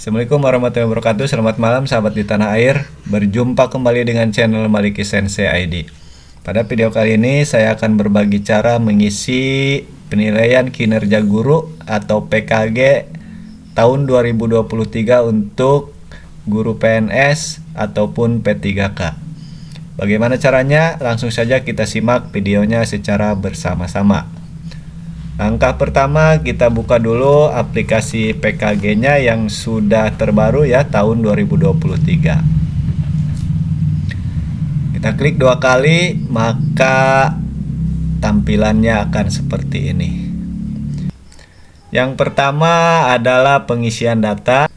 Assalamualaikum warahmatullahi wabarakatuh. Selamat malam sahabat di tanah air. Berjumpa kembali dengan channel Maliki Sensei ID. Pada video kali ini saya akan berbagi cara mengisi penilaian kinerja guru atau PKG tahun 2023 untuk guru PNS ataupun P3K. Bagaimana caranya? Langsung saja kita simak videonya secara bersama-sama. Langkah pertama, kita buka dulu aplikasi PKG-nya yang sudah terbaru ya, tahun 2023. Kita klik 2 kali, maka tampilannya akan seperti ini. Yang pertama adalah pengisian data.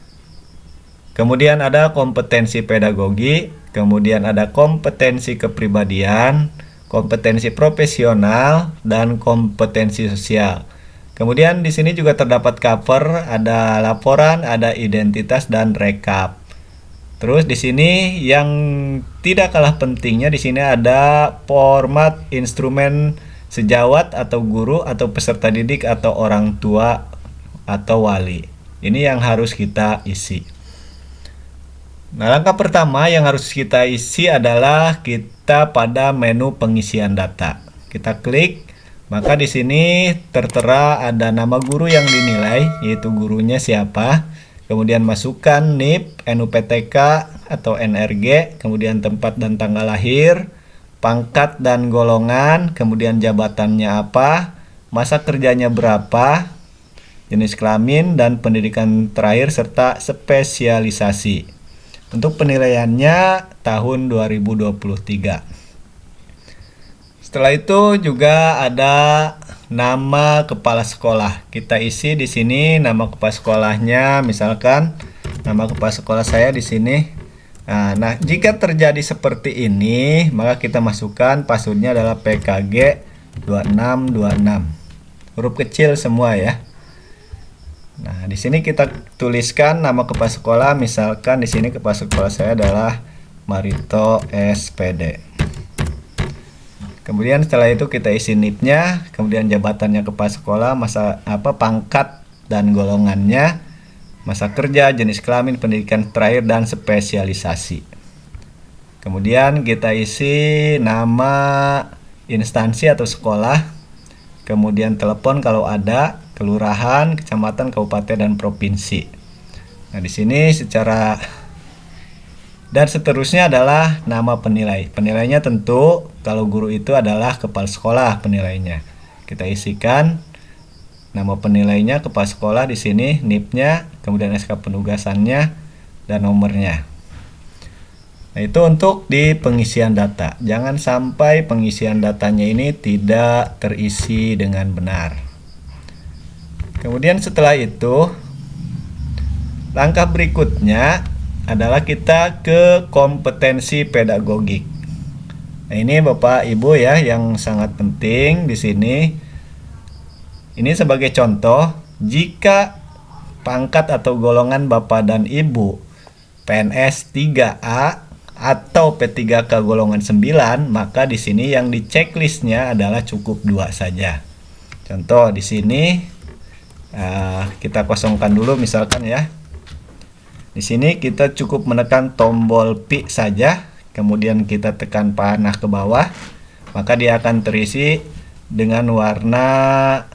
Kemudian ada kompetensi pedagogi, kemudian ada kompetensi kepribadian, kompetensi profesional, dan kompetensi sosial. Kemudian di sini juga terdapat cover, ada laporan, ada identitas dan rekap. Terus di sini yang tidak kalah pentingnya di sini ada format instrumen sejawat atau guru atau peserta didik atau orang tua atau wali. Ini yang harus kita isi. Nah, langkah pertama yang harus kita isi adalah kita pada menu pengisian data. Kita klik, maka di sini tertera ada nama guru yang dinilai, yaitu gurunya siapa. Kemudian masukkan NIP, NUPTK atau NRG, kemudian tempat dan tanggal lahir, pangkat dan golongan, kemudian jabatannya apa, masa kerjanya berapa, jenis kelamin dan pendidikan terakhir serta spesialisasi. Untuk penilaiannya tahun 2023. Setelah itu juga ada nama kepala sekolah. Kita isi di sini nama kepala sekolahnya, misalkan nama kepala sekolah saya di sini. Nah, jika terjadi seperti ini, maka kita masukkan passwordnya adalah PKG 2626. Huruf kecil semua ya. Nah, di sini kita tuliskan nama kepala sekolah, misalkan di sini kepala sekolah saya adalah Marito SPD. Kemudian setelah itu kita isi NIP-nya, kemudian jabatannya kepala sekolah, pangkat dan golongannya, masa kerja, jenis kelamin, pendidikan terakhir dan spesialisasi. Kemudian kita isi nama instansi atau sekolah, kemudian telepon kalau ada, kelurahan, kecamatan, kabupaten, dan provinsi. Nah, di sini dan seterusnya adalah nama penilai. Penilainya tentu kalau guru itu adalah kepala sekolah penilainya. Kita isikan nama penilainya kepala sekolah di sini, NIP-nya, kemudian SK penugasannya dan nomornya. Nah, itu untuk di pengisian data. Jangan sampai pengisian datanya ini tidak terisi dengan benar. Kemudian setelah itu, langkah berikutnya adalah kita ke kompetensi pedagogik. Nah, ini Bapak Ibu ya yang sangat penting di sini. Ini sebagai contoh, jika pangkat atau golongan Bapak dan Ibu PNS 3A atau P3K golongan 9, maka di sini yang di checklistnya adalah cukup 2 saja. Contoh di sini kita kosongkan dulu misalkan ya. Di sini kita cukup menekan tombol P saja, kemudian kita tekan panah ke bawah, maka dia akan terisi dengan warna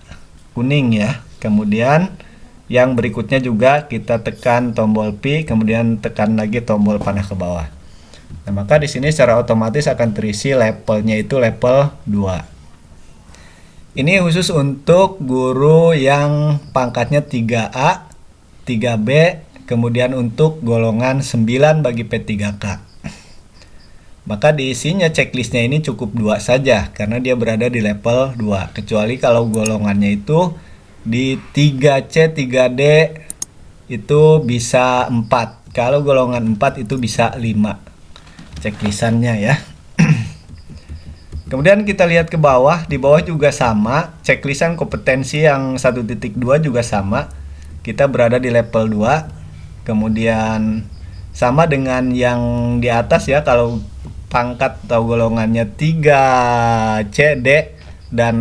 kuning ya. Kemudian yang berikutnya juga kita tekan tombol P, kemudian tekan lagi tombol panah ke bawah. Nah, maka di sini secara otomatis akan terisi levelnya itu level 2. Ini khusus untuk guru yang pangkatnya 3A, 3B, kemudian untuk golongan 9 bagi P3K. Maka diisinya checklistnya ini cukup 2 saja, karena dia berada di level 2. Kecuali kalau golongannya itu di 3C, 3D itu bisa 4. Kalau golongan 4 itu bisa 5. Checklistannya ya. Kemudian kita lihat ke bawah, di bawah juga sama, checklistan kompetensi yang 1.2 juga sama. Kita berada di level 2. Kemudian sama dengan yang di atas ya, kalau pangkat atau golongannya 3C, D, dan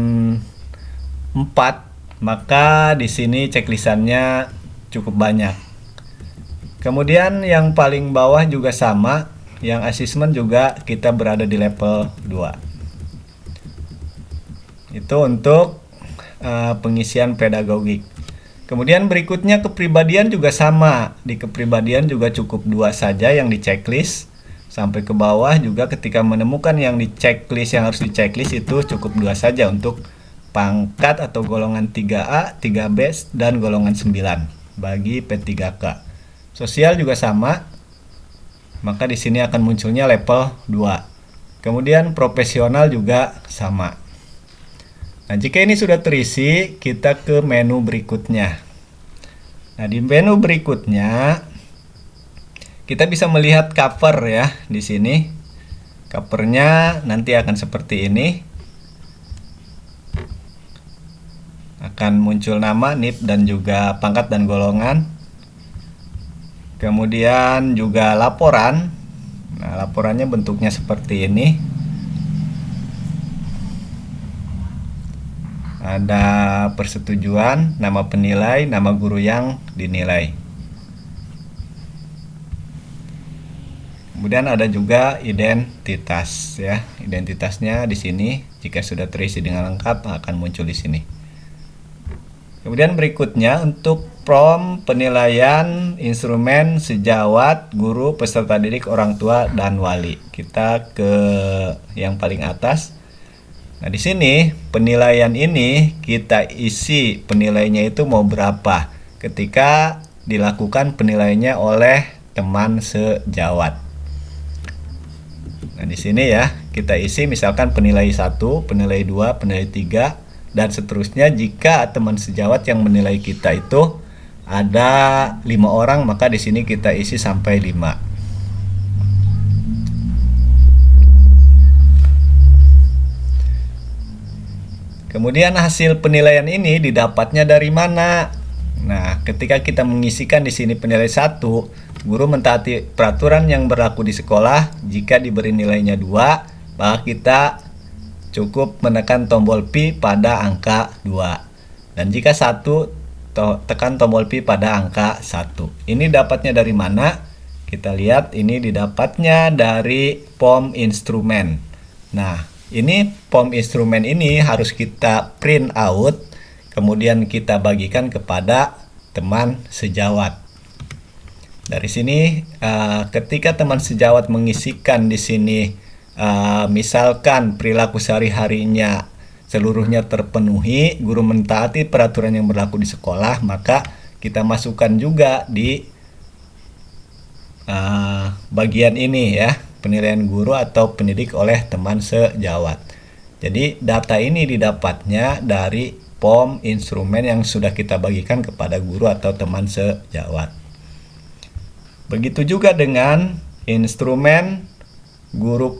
4, maka di sini checklistannya cukup banyak. Kemudian yang paling bawah juga sama, yang asesmen juga kita berada di level 2. Itu untuk pengisian pedagogik. Kemudian berikutnya kepribadian juga sama. Di kepribadian juga cukup 2 saja yang di checklist. Sampai ke bawah juga ketika menemukan yang di checklist, yang harus di checklist itu cukup 2 saja untuk pangkat atau golongan 3A, 3B, dan golongan 9 bagi P3K. Sosial juga sama, maka di sini akan munculnya level 2. Kemudian profesional juga sama. Nah, jika ini sudah terisi, kita ke menu berikutnya. Nah, di menu berikutnya kita bisa melihat cover ya di sini. Covernya nanti akan seperti ini. Akan muncul nama, NIP, dan juga pangkat dan golongan. Kemudian juga laporan. Nah, laporannya bentuknya seperti ini. Ada persetujuan, nama penilai, nama guru yang dinilai. Kemudian ada juga identitas ya. Identitasnya di sini jika sudah terisi dengan lengkap akan muncul di sini. Kemudian berikutnya untuk prom penilaian instrumen sejawat guru, peserta didik, orang tua, dan wali. Kita ke yang paling atas. Nah, di sini penilaian ini kita isi penilainya itu mau berapa ketika dilakukan penilaiannya oleh teman sejawat. Nah, di sini ya kita isi misalkan penilai 1, penilai 2, penilai 3 dan seterusnya. Jika teman sejawat yang menilai kita itu ada 5 orang, maka di sini kita isi sampai 5. Kemudian hasil penilaian ini didapatnya dari mana? Nah, ketika kita mengisikan di sini penilai 1, guru mentaati peraturan yang berlaku di sekolah. Jika diberi nilainya 2, maka kita cukup menekan tombol Pi pada angka 2. Dan jika 1, tekan tombol Pi pada angka 1. Ini dapatnya dari mana? Kita lihat ini didapatnya dari POM instrumen. Nah, ini POM instrumen ini harus kita print out, kemudian kita bagikan kepada teman sejawat. Dari sini ketika teman sejawat mengisikan di sini misalkan perilaku sehari-harinya seluruhnya terpenuhi, guru mentaati peraturan yang berlaku di sekolah, maka kita masukkan juga di bagian ini ya, penilaian guru atau pendidik oleh teman sejawat. Jadi data ini didapatnya dari POM instrumen yang sudah kita bagikan kepada guru atau teman sejawat. Begitu juga dengan instrumen guru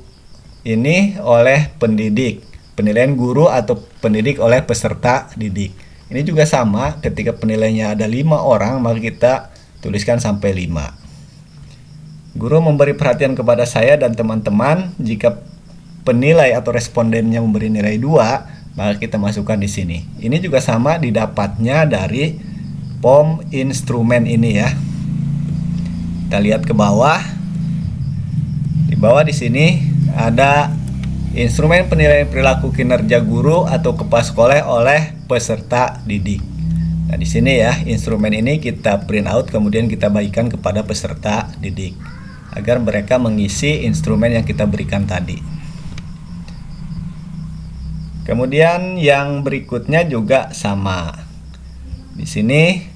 ini oleh pendidik, penilaian guru atau pendidik oleh peserta didik. Ini juga sama, ketika penilainya ada 5 orang, maka kita tuliskan sampai 5. Guru memberi perhatian kepada saya dan teman-teman. Jika penilai atau respondennya memberi nilai 2, maka kita masukkan di sini. Ini juga sama, didapatnya dari POM instrumen ini ya. Kita lihat ke bawah. Di bawah di sini ada instrumen penilaian perilaku kinerja guru atau kepala sekolah oleh peserta didik. Nah, di sini ya, instrumen ini kita print out kemudian kita bagikan kepada peserta didik agar mereka mengisi instrumen yang kita berikan tadi. Kemudian yang berikutnya juga sama. Di sini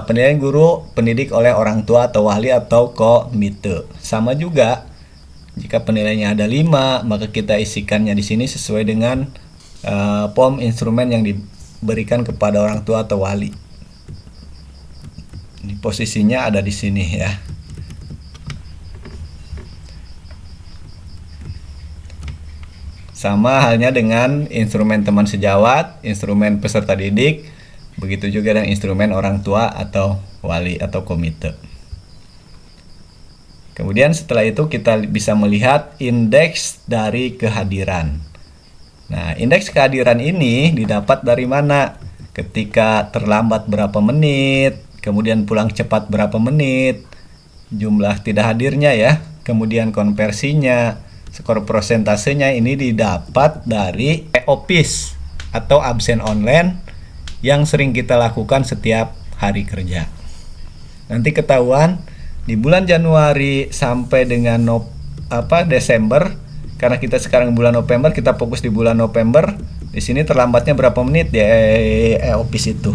penilaian guru pendidik oleh orang tua atau wali atau komite. Sama juga. Jika penilaiannya ada 5, maka kita isikannya di sini sesuai dengan POM instrumen yang diberikan kepada orang tua atau wali. Ini posisinya ada di sini ya. Sama halnya dengan instrumen teman sejawat, instrumen peserta didik, begitu juga dengan instrumen orang tua atau wali atau komite. Kemudian setelah itu kita bisa melihat indeks dari kehadiran. Nah, indeks kehadiran ini didapat dari mana? Ketika terlambat berapa menit, kemudian pulang cepat berapa menit, jumlah tidak hadirnya ya, kemudian konversinya, skor prosentasenya ini didapat dari e-office atau absen online yang sering kita lakukan setiap hari kerja. Nanti ketahuan di bulan Januari sampai dengan Desember, karena kita sekarang bulan November, kita fokus di bulan November. Di sini terlambatnya berapa menit di e-office itu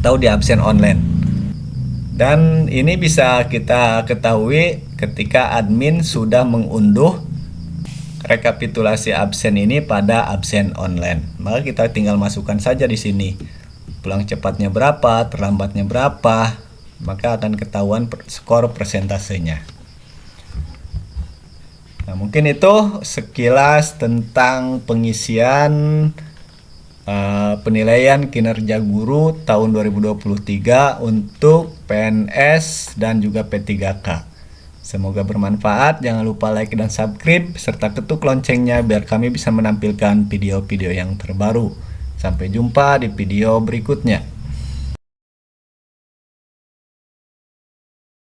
atau di absen online. Dan ini bisa kita ketahui ketika admin sudah mengunduh rekapitulasi absen ini pada absen online. Maka kita tinggal masukkan saja di sini. Pulang cepatnya berapa, terlambatnya berapa, maka akan ketahuan skor persentasenya. Nah, mungkin itu sekilas tentang pengisian penilaian kinerja guru tahun 2023 untuk PNS dan juga P3K. Semoga bermanfaat. Jangan lupa like dan subscribe serta ketuk loncengnya biar kami bisa menampilkan video-video yang terbaru. Sampai jumpa di video berikutnya.